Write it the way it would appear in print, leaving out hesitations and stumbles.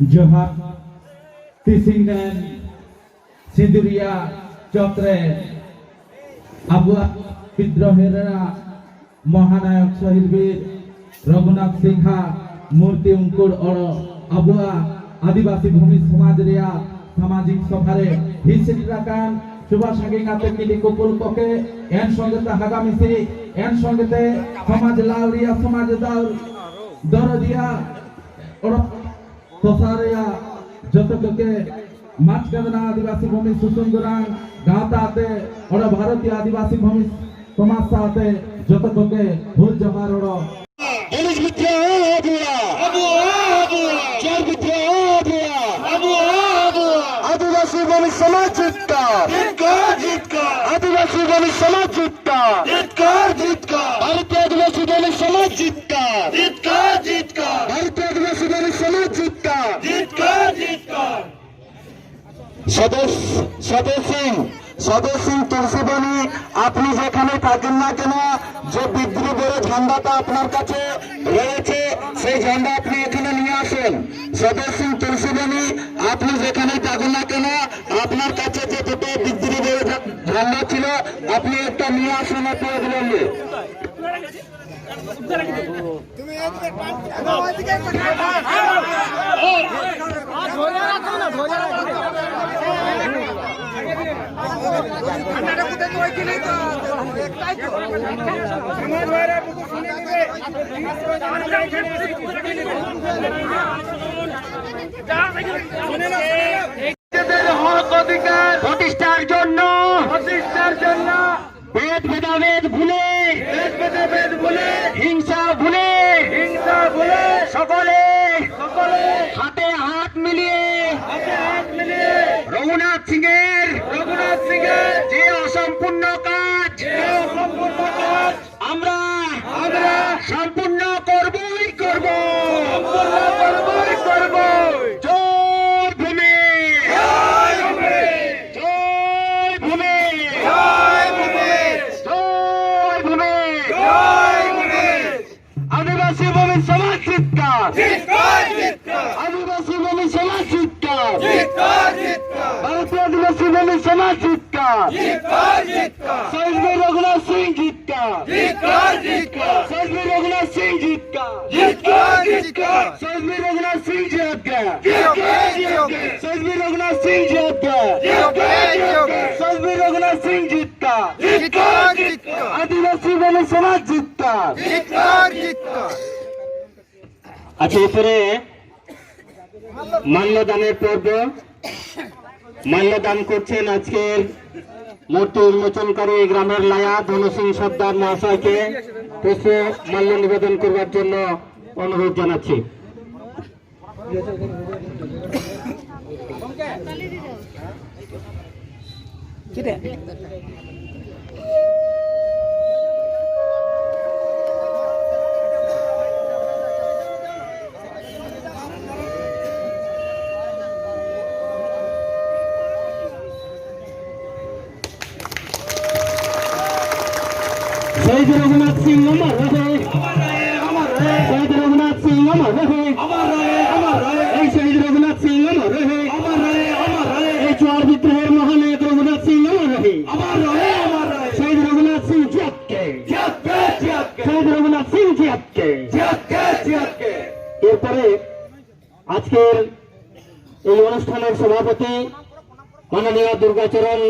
जोहार तिसिंगन सिंदुरिया चक्रे आबुआ विद्रोहेरा महानायक शहीद वीर रघुनाथ सिंहा मूर्ति उंकुर और आबुआ आदिवासी भूमि समाज रिया सामाजिक सभारे हिस्सेटी राखान सुभाष हागिंगाते किली कुकुल कोके एन संगते हागामिसी एन संगते समाज लाउरिया समाज दाउर दरदिया और तोसारिया जतके माचकादना आदिवासी भूमि सुसुंदरांग गाताते और भारतीय आदिवासी भूमि समाज साथे जतके भूल जहार और एलिस मित्र आबुआ आबुआ चार मित्र आबुआ आदिवासी भूमि समाज जितका आदिवासी भूमि समाज जितका भारतीय आदिवासी भूमि समाज जितका भारतीय आदिवासी भूमि समाज जितका सदस्य सिंह तुलसीबानी আপনি যেখানে থাকেন না কেন যে বিদ্রোহের ঝান্ডাটা আপনার কাছে রয়েছে সেই ঝান্ডা আপনি এখানে নিয়ে আসেন সদস্য সিং তুলসীবানী আপনি যেখানে থাকুন না কেন আপনার কাছে যে দুটো বিদ্রোহের ঝান্ডা ছিল আপনি একটা নিয়ে আসুন আপনার বললে তুমি প্রতিষ্ঠার জন্য ভেদাভেদ ভুলে হিংসা ভুলে সকলে হাতে হাত মিলিয়ে রঘুনাথ সিং এর যে অসম্পূর্ণ কাজ আমরা সম্পূর্ণ করবই করব জয় ভূমি आदिवासी भूमि समाज जितका आदिवासी भूमि समाज जितका भारतीय आदिवासी भूमि समाज जितका शहीद वीर रघुनाथ सिंह जितका शहीद वीर रघुनाथ सिंह जितका शहीद वीर रघुनाथ सिंह जितका शहीद वीर रघुनाथ सिंह जितका शहीद वीर रघुनाथ सिंह जितका आदिवासी भूमि समाज जितका আচ্ছা এরপরে মাল্যদানের পর্ব মাল্যদান করছেন আজকের মূর্তি উন্মোচনকারী গ্রামের লায়া ধনু সিং সর্দার মহাশয়কে পুষ্প মাল্য নিবেদন করবার জন্য অনুরোধ জানাচ্ছি शहीद रघुनाथ सिंह अमर रहे शहीद रघुनाथ सिंह अमर रहे शहीद रघुनाथ सिंह अमर रहे चौर विद्रोहेर महानायक रघुनाथ सिंह अमर रहे शहीद रघुनाथ सिंह शहीद रघुनाथ सिंह এরপরে আজকের এই অনুষ্ঠানের সভাপতি মাননীয় দুর্গাচরণ